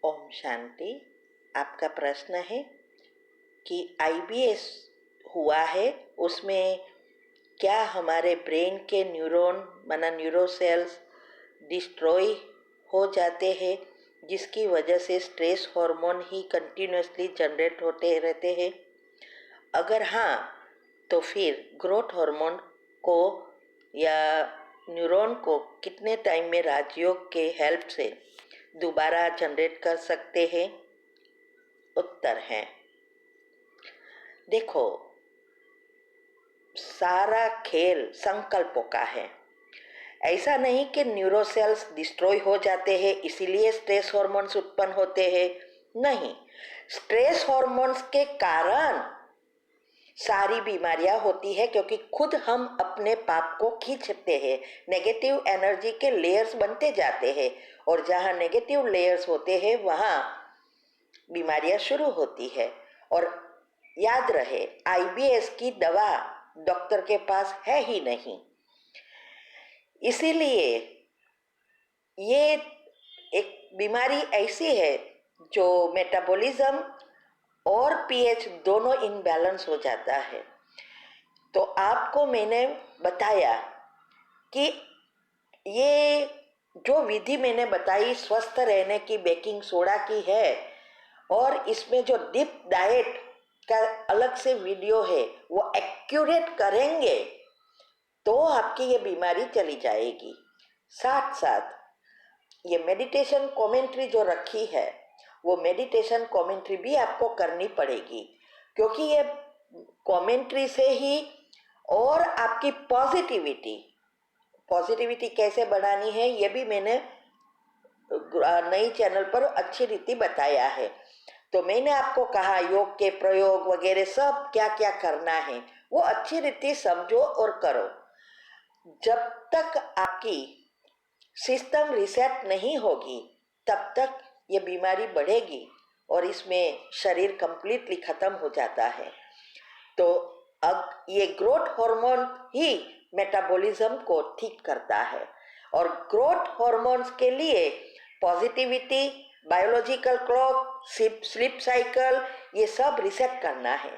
ओम शांति। आपका प्रश्न है कि आईबीएस हुआ है, उसमें क्या हमारे ब्रेन के न्यूरॉन माना न्यूरोसेल्स डिस्ट्रॉय हो जाते हैं, जिसकी वजह से स्ट्रेस हार्मोन ही कंटिन्यूसली जनरेट होते रहते हैं। अगर हाँ, तो फिर ग्रोथ हार्मोन को या न्यूरॉन को कितने टाइम में राजयोग के हेल्प से दोबारा जनरेट कर सकते हैं? उत्तर है, देखो, सारा खेल संकल्पों का है। ऐसा नहीं कि न्यूरोसेल्स डिस्ट्रॉय हो जाते हैं इसीलिए स्ट्रेस हार्मोन्स उत्पन्न होते हैं। नहीं, स्ट्रेस हार्मोन्स के कारण सारी बीमारियां होती है, क्योंकि खुद हम अपने पाप को खींचते हैं। नेगेटिव एनर्जी के लेयर्स बनते जाते हैं और जहाँ नेगेटिव लेयर्स होते हैं वहाँ बीमारियां शुरू होती है। और याद रहे, आईबीएस की दवा डॉक्टर के पास है ही नहीं। इसीलिए ये एक बीमारी ऐसी है जो मेटाबॉलिज्म और पीएच दोनों इनबैलेंस हो जाता है। तो आपको मैंने बताया कि ये जो विधि मैंने बताई स्वस्थ रहने की बेकिंग सोडा की है, और इसमें जो डीप डाइट का अलग से वीडियो है वो एक्यूरेट करेंगे तो आपकी ये बीमारी चली जाएगी। साथ साथ ये मेडिटेशन कमेंट्री जो रखी है वो मेडिटेशन कमेंट्री भी आपको करनी पड़ेगी, क्योंकि ये कमेंट्री से ही और आपकी पॉजिटिविटी कैसे बढ़ानी है ये भी मैंने नई चैनल पर अच्छी रीति बताया है। तो मैंने आपको कहा योग के प्रयोग वगैरह सब क्या क्या करना है वो अच्छी रीति समझो और करो। जब तक आपकी सिस्टम रिसेट नहीं होगी तब तक ये बीमारी बढ़ेगी और इसमें शरीर कंप्लीटली खत्म हो जाता है। तो अब ये ग्रोथ हार्मोन ही मेटाबॉलिज्म को ठीक करता है, और ग्रोथ हार्मोन्स के लिए positivity, biological clock, sleep cycle, ये सब रिसेट करना है।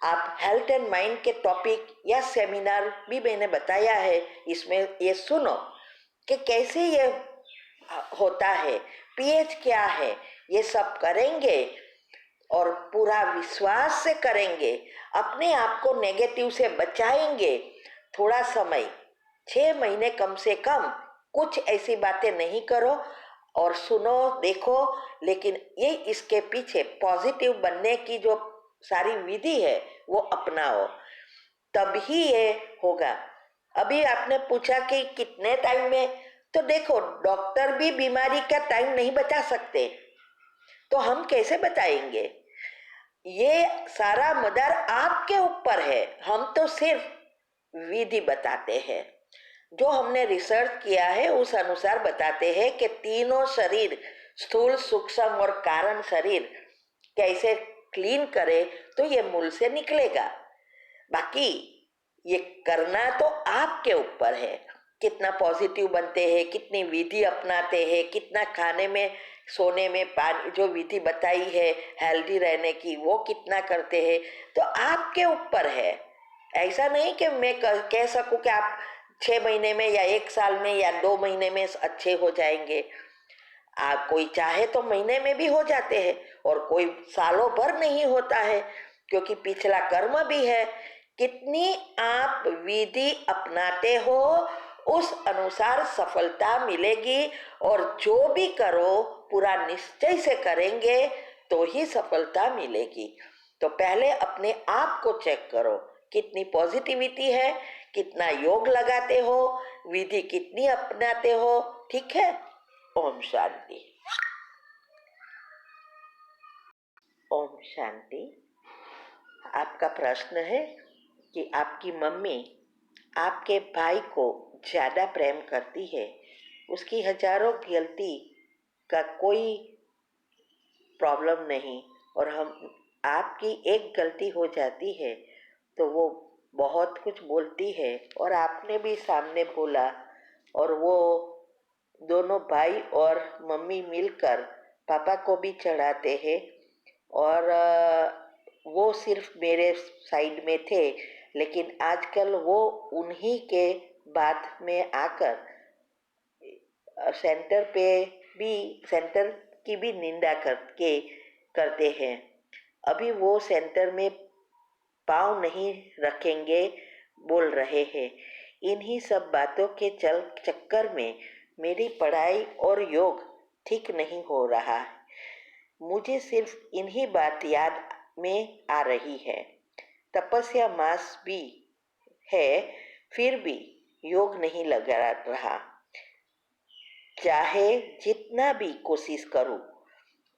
आप हेल्थ एंड माइंड के टॉपिक या सेमिनार भी मैंने बताया है, इसमें ये सुनो कि कैसे ये होता है, पीएच क्या है, ये सब करेंगे और पूरा विश्वास से करेंगे, अपने आप को नेगेटिव से बचाएंगे। थोड़ा समय 6 महीने कम से कम कुछ ऐसी बातें नहीं करो और सुनो देखो, लेकिन ये इसके पीछे पॉजिटिव बनने की जो सारी विधि है वो अपनाओ, तभी ये होगा। अभी आपने पूछा कि कितने टाइम में, तो देखो डॉक्टर भी बीमारी का टाइम नहीं बता सकते, तो हम कैसे बताएंगे? ये सारा मदार आपके ऊपर है, हम तो सिर्फ विधि बताते हैं। जो हमने रिसर्च किया है उस अनुसार बताते हैं कि तीनों शरीर, स्थूल, सूक्ष्म और कारण शरीर कैसे क्लीन करे तो ये मूल से निकलेगा। बाकी ये करना तो आपके ऊपर है, कितना पॉजिटिव बनते हैं, कितनी विधि अपनाते हैं, कितना खाने में, सोने में, पानी जो विधि बताई है हेल्दी रहने की वो कितना करते हैं, तो आपके ऊपर है। ऐसा नहीं कि मैं कह सकूं कि आप 6 महीने में या 1 साल में या 2 महीने में अच्छे हो जाएंगे। कोई चाहे तो महीने में भी हो जाते हैं और कोई सालों भर नहीं होता है, क्योंकि पिछला कर्म भी है। कितनी आप विधि अपनाते हो उस अनुसार सफलता मिलेगी, और जो भी करो पूरा निश्चय से करेंगे तो ही सफलता मिलेगी। तो पहले अपने आप को चेक करो, कितनी पॉजिटिविटी है, कितना योग लगाते हो, विधि कितनी अपनाते हो। ठीक है। ओम शांति। ओम शांति। आपका प्रश्न है कि आपकी मम्मी आपके भाई को ज्यादा प्रेम करती है, उसकी हजारों गलती का कोई प्रॉब्लम नहीं, और हम आपकी एक गलती हो जाती है तो वो बहुत कुछ बोलती है, और आपने भी सामने बोला, और वो दोनों भाई और मम्मी मिलकर पापा को भी चढ़ाते हैं। और वो सिर्फ मेरे साइड में थे, लेकिन आजकल वो उन्हीं के बाद में आकर सेंटर पे भी सेंटर की भी निंदा करते हैं। अभी वो सेंटर में पाँव नहीं रखेंगे बोल रहे हैं। इन्हीं सब बातों के चक्कर में मेरी पढ़ाई और योग ठीक नहीं हो रहा है। मुझे सिर्फ इन्हीं बात याद में आ रही है। तपस्या मास भी है, फिर भी योग नहीं लग रहा। चाहे जितना भी कोशिश करूं,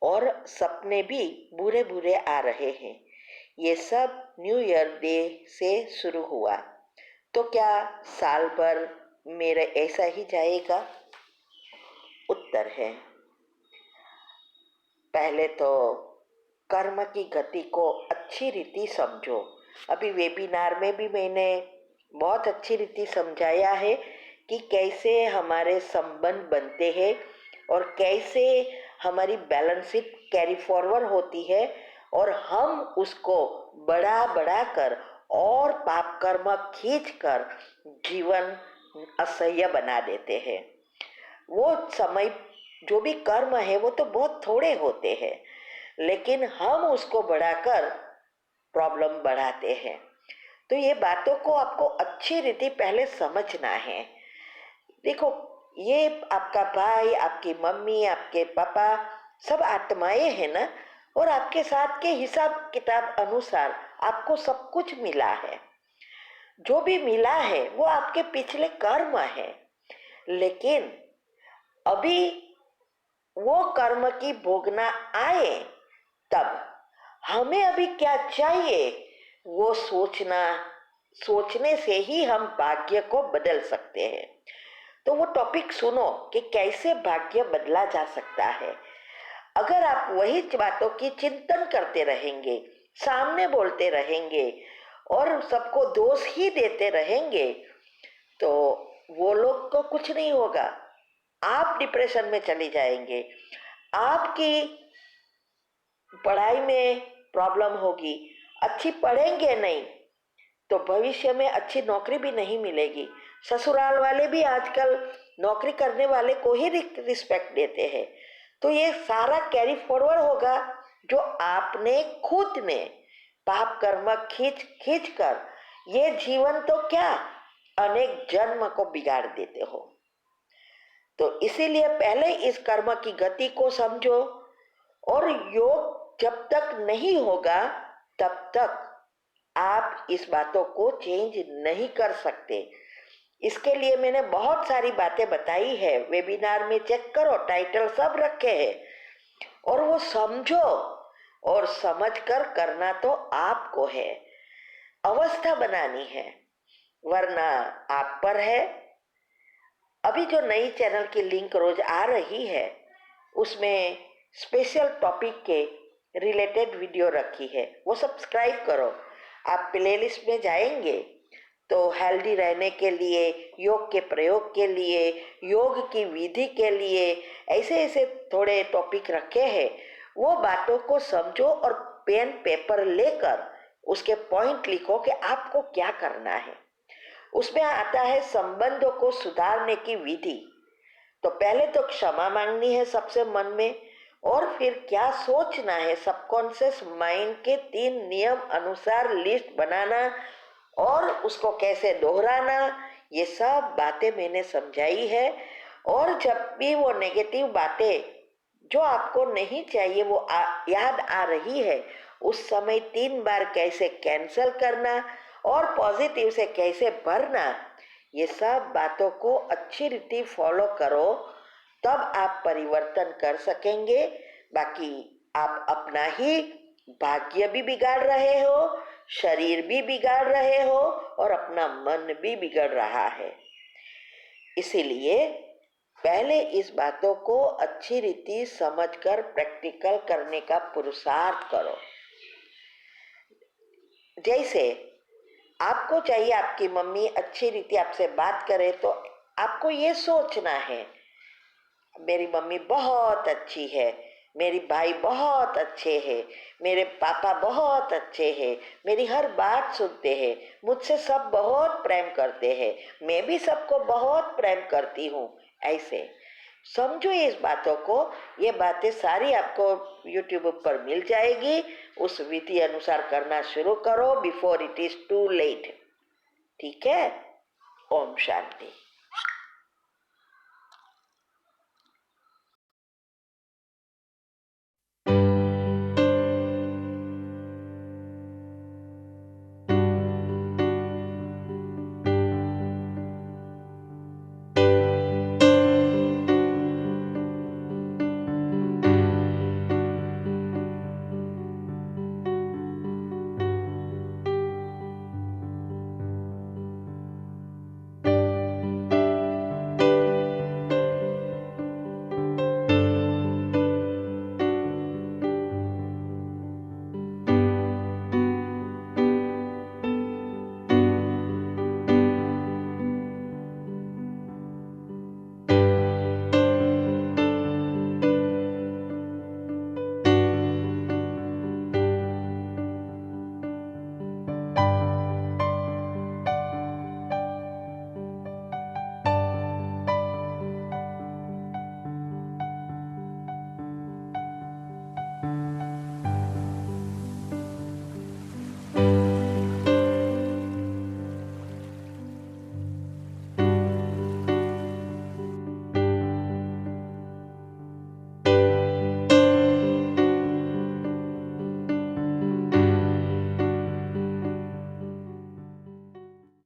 और सपने भी बुरे बुरे आ रहे हैं। ये सब न्यू ईयर डे से शुरू हुआ, तो क्या साल भर मेरा ऐसा ही जाएगा? उत्तर है, पहले तो कर्म की गति को अच्छी रीति समझो। अभी वेबिनार में भी मैंने बहुत अच्छी रीति समझाया है कि कैसे हमारे संबंध बनते हैं और कैसे हमारी बैलेंस शीट कैरी फॉरवर्ड होती है, और हम उसको बढ़ा बढ़ा कर और पाप कर्म खींच कर जीवन असह्य बना देते हैं। वो समय जो भी कर्म है वो तो बहुत थोड़े होते हैं, लेकिन हम उसको बढ़ाकर प्रॉब्लम बढ़ाते हैं। तो ये बातों को आपको अच्छी रीति पहले समझना है। देखो, ये आपका भाई, आपकी मम्मी, आपके पापा सब आत्माएं हैं ना, और आपके साथ के हिसाब किताब अनुसार आपको सब कुछ मिला है। जो भी मिला है वो आपके पिछले कर्म है, लेकिन अभी वो कर्म की भोगना आए तब हमें अभी क्या चाहिए वो सोचने से ही हम भाग्य को बदल सकते हैं। तो वो टॉपिक सुनो कि कैसे भाग्य बदला जा सकता है। अगर आप वही बातों की चिंतन करते रहेंगे, सामने बोलते रहेंगे और सबको दोष ही देते रहेंगे, तो वो लोग को कुछ नहीं होगा। आप डिप्रेशन में चले जाएंगे, आपकी पढ़ाई में प्रॉब्लम होगी, अच्छी पढ़ेंगे नहीं तो भविष्य में अच्छी नौकरी भी नहीं मिलेगी। ससुराल वाले भी आजकल नौकरी करने वाले को ही रिस्पेक्ट देते हैं। तो ये सारा कैरी फॉरवर्ड होगा जो आपने खुद ने पाप कर्म खींच खींच कर, ये जीवन तो क्या अनेक जन्म को बिगाड़ देते हो। तो इसीलिए पहले इस कर्म की गति को समझो, और योग जब तक नहीं होगा तब तक आप इस बातों को चेंज नहीं कर सकते। इसके लिए मैंने बहुत सारी बातें बताई है, वेबिनार में चेक करो, टाइटल सब रखे हैं, और वो समझो और समझकर करना तो आपको है, अवस्था बनानी है, वरना आप पर है। अभी जो नई चैनल की लिंक रोज आ रही है उसमें स्पेशल टॉपिक के रिलेटेड वीडियो रखी है, वो सब्सक्राइब करो। आप प्लेलिस्ट में जाएंगे तो हेल्दी रहने के लिए, योग के प्रयोग के लिए, योग की विधि के लिए ऐसे ऐसे थोड़े टॉपिक रखे हैं। वो बातों को समझो और पेन पेपर लेकर उसके पॉइंट लिखो कि आपको क्या करना है। उसमें आता है संबंधों को सुधारने की विधि। तो पहले तो क्षमा मांगनी है सबसे मन में, और फिर क्या सोचना है, सबकॉन्शियस माइंड के 3 नियम अनुसार लिस्ट बनाना और उसको कैसे दोहराना, ये सब बातें मैंने समझाई है। और जब भी वो नेगेटिव बातें जो आपको नहीं चाहिए वो याद आ रही है, उस समय 3 बार कैसे कैंसल करना और पॉजिटिव से कैसे भरना, ये सब बातों को अच्छी रीति फॉलो करो, तब आप परिवर्तन कर सकेंगे। बाकी आप अपना ही भाग्य भी बिगाड़ रहे हो, शरीर भी बिगाड़ रहे हो और अपना मन भी बिगड़ रहा है। इसीलिए पहले इस बातों को अच्छी रीति समझकर प्रैक्टिकल करने का पुरुषार्थ करो। जैसे आपको चाहिए आपकी मम्मी अच्छी रीति आपसे बात करे, तो आपको ये सोचना है मेरी मम्मी बहुत अच्छी है, मेरी भाई बहुत अच्छे हैं, मेरे पापा बहुत अच्छे हैं, मेरी हर बात सुनते हैं, मुझसे सब बहुत प्रेम करते हैं, मैं भी सबको बहुत प्रेम करती हूँ। ऐसे समझो इस बातों को। ये बातें सारी आपको यूट्यूब पर मिल जाएगी। उस विधि अनुसार करना शुरू करो before it is too late. ठीक है। ओम शांति।